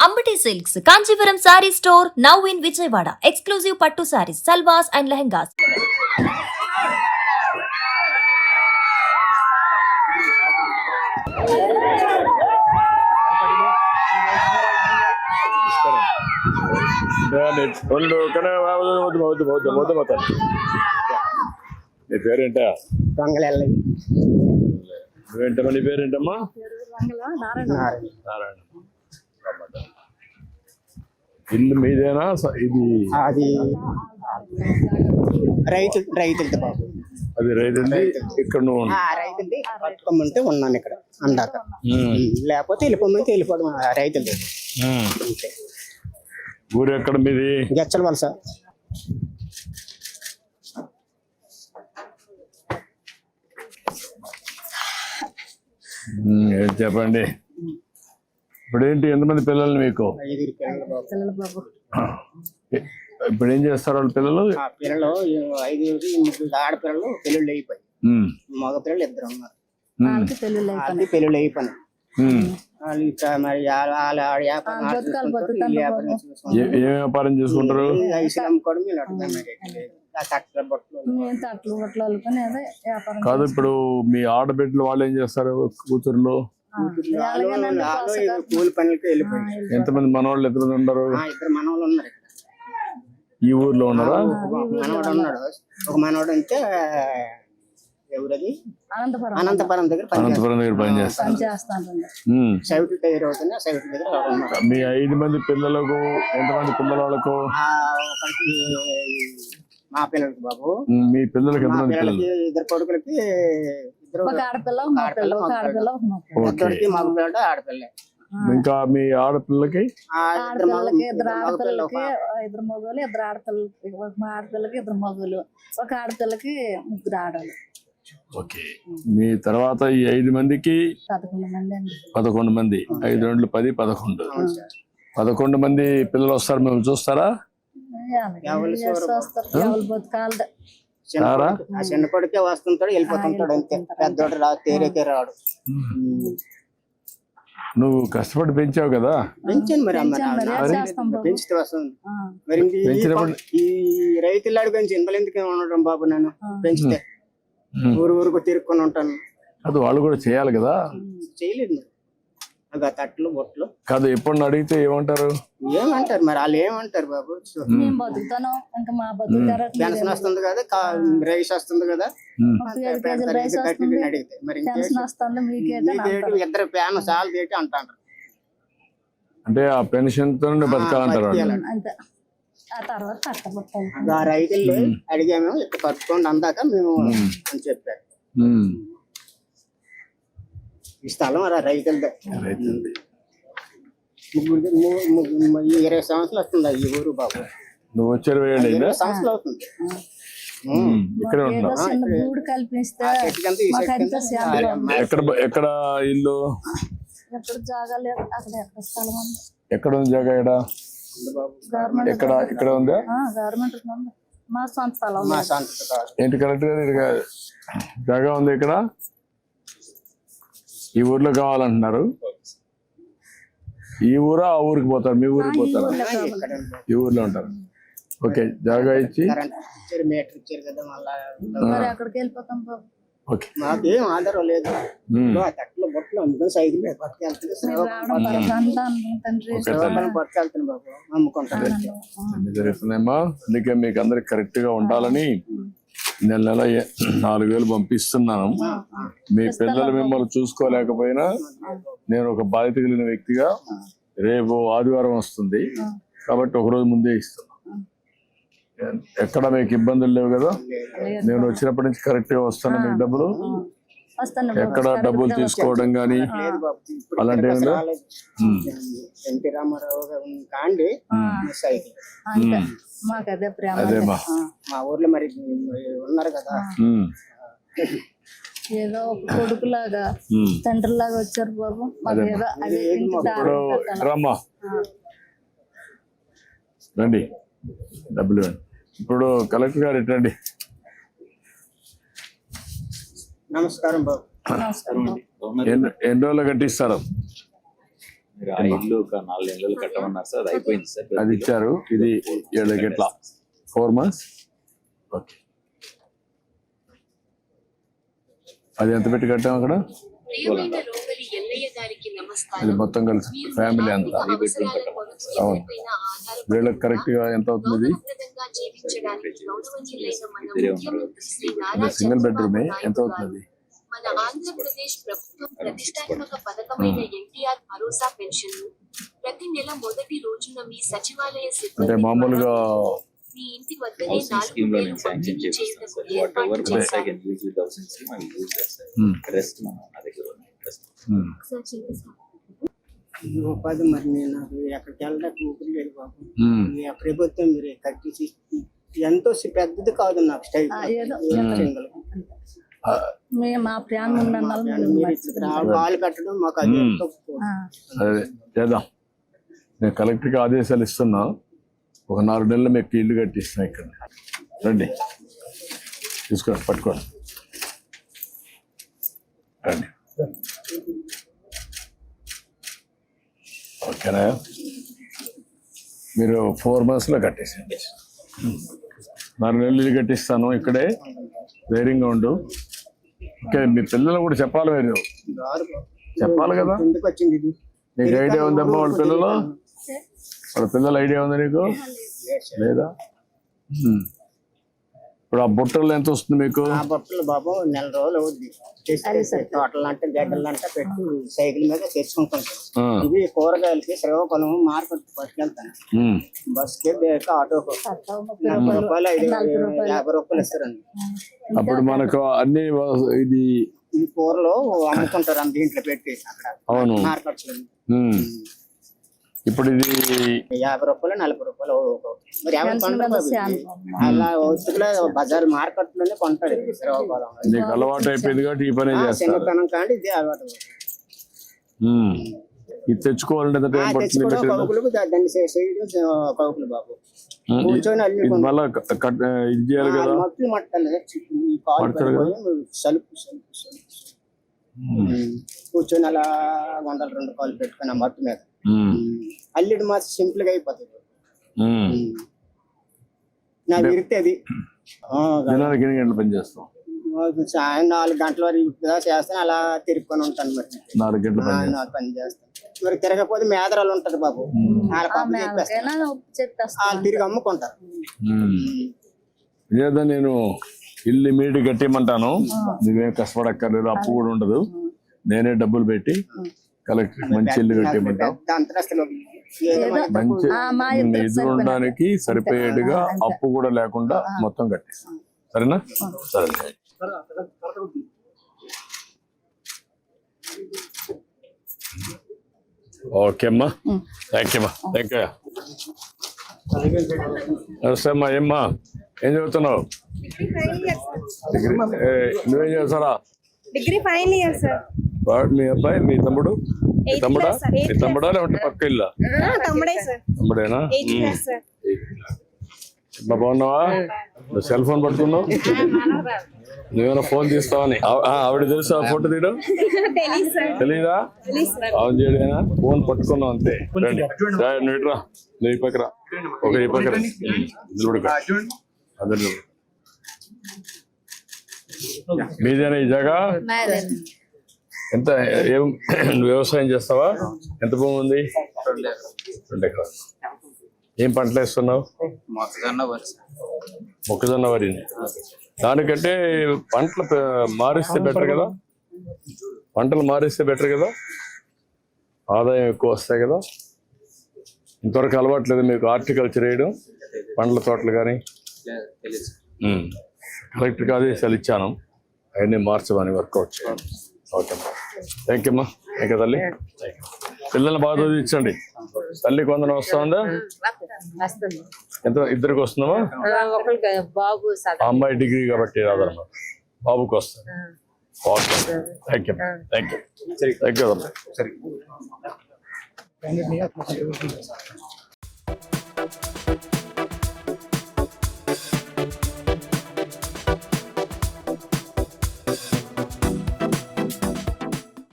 Ambati Silks, Kanchipuram Saree Store, now in Vijayawada. Exclusive Pattu Sarees, Salwas and Lehengas. నీ పేరేంటా? నువ్వేంటమ్మా? నీ పేరేంటమ్మా? నారాయణ. ఇల్లు మీదేనా? ఇది అది రైతులది బాబు. అది రైతుంది. ఇక్కడ నువ్వు రైతులది పట్టుకోమంటే ఉన్నాను ఇక్కడ అందాక. లేకపోతే వెళ్ళిపోమంటే వెళ్ళిపోవడం రైతులది. ఊరు ఎక్కడ మీది? గెచ్చల వలస. చెప్పండి. ఇప్పుడు ఏంటి, ఎంతమంది పిల్లలు మీకు? 5 పిల్లలు బాబు. ఇప్పుడు ఏం చేస్తారు వాళ్ళు పిల్లలు? పిల్లలు 5 ఆడపిల్లలు పెళ్ళిళ్ళు అయిపోయి, మగ పిల్లలు 2 ఉన్నారు. వాళ్ళకి పెళ్ళిళ్ళు అయిపోయినాయి. ఏం వ్యాపారం చేసుకుంటారు? కాదు, ఇప్పుడు మీ ఆడబిడ్డలు వాళ్ళు ఏం చేస్తారు? కూతుర్లు కూలి పనులకి వెళ్ళిపోయి. ఎంతమంది మనవాళ్ళు? ఎంతమంది ఉన్నారు? 2 మనవాళ్ళు ఉన్నారు. ఈ ఊర్లో ఉన్నారా? మనవాడు ఉన్నాడు. ఒక మనవాడు అంటే ఎవరది అనంతపురం దగ్గర పనిచేస్తాను. సైట్ తయారు అవుతుంది. సైట్ దగ్గర మీ 5 మంది పిల్లలకు ఎంతమంది పిల్లలకు? మా పిల్లలకి బాబు. మీ పిల్లలకి ఎంతమంది పిల్లలు? 2 కొడుకులకి 2 ఆడపిల్ల, మగ పిల్లడు ఆడపిల్ల. ఇంకా మీ ఆడపిల్లకి? 2 ఆడపిల్లలకి 2 మగవాళ్ళు, 2 ఆడపిల్లలకి. ఒక ఆడపిల్లకి 2 మగవాళ్ళు, ఒక ఆడపిల్లకి 3 ఆడవాళ్ళు. ఓకే. మీ తర్వాత ఈ 5 మందికి 11 మంది అండి. 11 మంది. 5 2 10 11. 11 మంది పిల్లలు వస్తారు. మేము చూస్తారా? చిన్న కొడుకే వస్తుంటాడు, వెళ్ళిపోతుంటాడు అంతే. పెద్దోడు తేరేకే రాడు. నువ్వు కష్టపడి పెంచావు కదా? పెంచాను మరి. పెంచితే వస్తుంది మరి. ఈ రైతులాడు పెంచి ఇంతలో ఎందుకు ఉండడం బాబు? నేను పెంచితే ఊరుకు తిరుక్కొని ఉంటాను. అది వాళ్ళు కూడా చేయాలి కదా? చేయలేదు మరి. తట్లు బొట్లు కాదు. ఎప్పుడు అడిగితే ఏమంటారు? ఏమంటారు మరి వాళ్ళు? ఏమంటారు బాబు? పెన్షన్ వస్తుంది కదా, రైస్ వస్తుంది కదా, అడిగితే మరి 2 ఫ్యాన్ సాల్ తేటి అంటారు. అంటే ఆ పెన్షన్ తో బతకాలంటారు. రైతులు అడిగాము, ఇక్కడ కట్టుకోండి అందాక మేము అని చెప్పారు. ఈ స్థలం రైతులదే. 20 సంవత్సరాలు వస్తుంది ఈ ఊరు బాబు. నువ్వు వచ్చి 20 సంవత్సరాలు అవుతుంది. ఇక్కడ ఎక్కడ ఇల్లు? ఎక్కడ ఉంది జాగా? ఎక్కడ ఇక్కడ ఉందా? ఏంటి కరెక్ట్ గా జాగా ఉంది ఇక్కడ? ఈ ఊర్లో కావాలంటున్నారు. ఈ ఊరా ఆ ఊరికి పోతారు? మీ ఊరికి పోతారు? ఈ ఊర్లో ఉంటారు. ఓకే. జాగా ఇచ్చి మాకేం ఆధారం లేదు. తట్లో బొట్లు అందుకని సైకిల్ పట్టుకెళ్తాను బాబు. అమ్ముకుంటాను. జరుగుతుందేమో. అందుకే మీకు అందరికి కరెక్ట్ గా ఉండాలని నెల 4,000 పంపిస్తున్నాను. మీ పిల్లలు మిమ్మల్ని చూసుకోలేకపోయినా నేను ఒక బాధ్యత కలిగిన వ్యక్తిగా రేపు ఆదివారం వస్తుంది కాబట్టి ఒకరోజు ముందే ఇస్తాను. ఎక్కడ మీకు ఇబ్బందులు లేవు కదా? నేను వచ్చినప్పటి నుంచి కరెక్ట్ గా వస్తాను. మీకు డబ్బులు ఎక్కడ డబ్బులు తీసుకోవడం గానీ అలాంటి ఎన్టీ రామారావు కాండి అదేమా. మా ఊర్లో మరి ఉన్నారు కదా, ఏదో కొడుకులాగా తండ్రిలాగా వచ్చారు బాబు. రమ్మా రండి, డబ్బులు ఇవ్వండి. ఇప్పుడు కలెక్టర్ గారు ఎట్టండి. నమస్కారం బాబు. ఎన్ని రోజులు కట్టిస్తారు? మీరు ఆ ఇల్లు ఒక 4 నెలలు కట్టమన్నారు సార్, అది అయిపోయింది సార్. అది ఇచ్చారు. ఇది 7 గంటల 4 months. ఓకే, అది ఎంత పెట్టి కట్టాం అక్కడ? అది మొత్తం కలిసి ఫ్యామిలీ అంతా. అవును, వీళ్ళకి కరెక్ట్ గా ఎంత అవుతుంది? సింగిల్ బెడ్రూమే ఎంత అవుతుంది? మన ఆంధ్రప్రదేశ్ ప్రభుత్వం ప్రతిష్టాత్మక పథకమైన ఎన్టీఆర్ భరోసా పెన్షన్ ప్రతి నెల మొదటి రోజున మీ సచివాలయ అంటే సిబ్బంది మామూలుగా మీ ఇంటి వద్దనే స్కీమ్ లో 4,000 నేను శాంక్షన్ పంపిణీ చేస్తాను సార్. చేయటకు వాట్ ఎవర్ ఏర్పాటు వన్స్ ఐ చేశారు. Can use with housing scheme I will use that sir. Rest మన నా దగ్గర ఉంది. ఉపాధి మరి నేను నాకు ఎక్కడికి వెళ్ళడానికి ఊపిరి లేదు బాబు. ఈ ప్రభుత్వం మీరు కట్టించి ఎంతో పెద్దది కాదు నాకు స్టైల్ ఏదో మేము మా ప్రాణం ఉన్న కాలు పెట్టడం మాకు అది ఎంతో అదే చేద్దాం. నేను కలెక్టర్కి ఆదేశాలు ఇస్తున్నా, ఒక 4 నెలలు మీకు ఇల్లు కట్టిస్తున్నా. ఇక్కడ రండి, తీసుకోండి, పట్టుకోండి, రండి. ఓకేనా? మీరు 4 months లో కట్టేసేయండి. 4 నెలలు ఇల్లు కట్టిస్తాను. ఇక్కడే ధైర్యంగా ఉండు. ఓకే, మీ పిల్లలు కూడా చెప్పాలి, మీరు చెప్పాలి కదా. ఎందుకు వచ్చింది ఇది? నీకు ఐడియా ఉందమ్మా వాళ్ళ పిల్లలు? వాళ్ళ పిల్లల ఐడియా ఉందా నీకు? లేదా? ఇప్పుడు ఆ బుట్టలు ఎంత వస్తుంది మీకు? ఆ బట్టలు బాబు 1 నెల రోజులు అవుద్ది. తోటలు అంటే గడ్డలు అంటే పెట్టి సైకిల్ మీద తెచ్చుకుంటుంటాం. ఇవి కూరగాయలకి శ్రీకాకుళం మార్కెట్ పట్టుకెళ్తాను. బస్కి ఆటోకు 30 రూపాయలు 50 రూపాయలు ఇస్తారండి. అప్పుడు మనకు అన్ని ఇది ఈ కూరలు అమ్ముకుంటారు దీంట్లో పెట్టి అక్కడ. అవును, మార్కెట్ ఇప్పుడు ఇది 50 రూపాయలు 40 రూపాయలు. మరి ఎవరు కొంటారు? అలా వస్తువులే బజార్ మార్కెట్ లోనే కొంటాడు శ్రీకాకుళం. నీకు అలవాటు అయిపోయింది కాబట్టి ఈ పని చేస్తాను. చిన్నతనం కానీ ఇదే అలవాటు. ఇది తెచ్చుకోవాలంటే ఎంత టైం పడుతుంది? కౌకులకు దాన్ని చేయడం కౌకులు బాబు. కూర్చొని అల్లి ఇది మళ్ళా ఇది చేయాలి కదా. మొత్తం మట్టాలి సలుపు కూర్చొని అలా 100-2 కాళ్ళు పెట్టుకుని ఆ మట్టు మీద అల్లిడి మాత్రం సింపుల్ గా అయిపోతుంది. నా విరితే అది దినానికి ఎన్ని గంటలు పని చేస్తాం? సాయం 4 గంటల వరకు చేస్తాను. అలా తిరుక్కొని ఉంటాను. మరి 4 గంటలు పని చేస్తాను. మరి తిరగకపోతే మేదరాలు ఉంటది బాబు. వాళ్ళ పాప వాళ్ళు తిరిగి అమ్ముకుంటారు. లేదా నేను ఇల్లు ఇమీడియట్ కట్టేయమంటాను. నువ్వేం కష్టపడక్కర్లేదు, అప్పు కూడా ఉండదు. నేనే డబ్బులు పెట్టి కలెక్టర్ మంచి ఇల్లు కట్టేయమంటాను. మంచి ఎదురు ఉండడానికి సరిపోయేట్టుగా అప్పు కూడా లేకుండా మొత్తం కట్టేస్తాను. సరేనా? సరే. ఓకే అమ్మా, థ్యాంక్ యూ అమ్మా. Thank you. నమస్తే అమ్మా. ఏమ్మా, ఏం చదువుతున్నావు? డిగ్రీ. నువ్వేం చేస్తారా? Degree final year sir. వాడు మీ అబ్బాయి, మీ తమ్ముడు? మీ తమ్ముడా లేకుంటే పక్క ఇల్లా? తమ్ముడే సార్. తమ్ముడేనా? బాగున్నావా? నువ్వు సెల్ ఫోన్ పట్టుకున్నావు? నువ్వేమైనా ఫోన్ తీస్తావని ఆవిడ తెలుసా? ఫోటో తీయడం తెలీదా? అవును చేయడేనా? ఫోన్ పట్టుకున్నావు అంతే. నువ్వు ఇట్రా, నువ్వు ఈ పక్కరా, ఒక ఈ పక్కరా, అందరు మీదేనా ఈ జాగా? ఎంత? ఏం వ్యవసాయం చేస్తావా? ఎంత భూమి ఉంది? 2 ఎకరాలు. ఏం పంటలు వేస్తున్నావు? మొక్కజొన్న వరిని. దానికంటే పంటలు మారిస్తే బెటర్ కదా. పంటలు మారిస్తే బెటర్ కదా, ఆదాయం ఎక్కువ వస్తాయి కదా. ఇంతవరకు అలవాట్లేదు మీకు హార్టికల్చర్ వేయడం, పండ్ల తోటలు కానీ? కలెక్టర్కి ఆదేశాలు ఇచ్చాను, అవన్నీ మార్చమని వర్కౌట్ చేయండి. ఓకే అమ్మా, థ్యాంక్ యూ అమ్మా. ఇంకా తల్లి పిల్లల్ని బాగా చదివించండి. తల్లి కొందరు వస్తా ఉందా? ఎంత? ఇద్దరికి వస్తుందమ్మా? అమ్మాయి డిగ్రీ కాబట్టి రాదన్నమాట, బాబుకి వస్తుంది. Okay, thank you thank you thank you.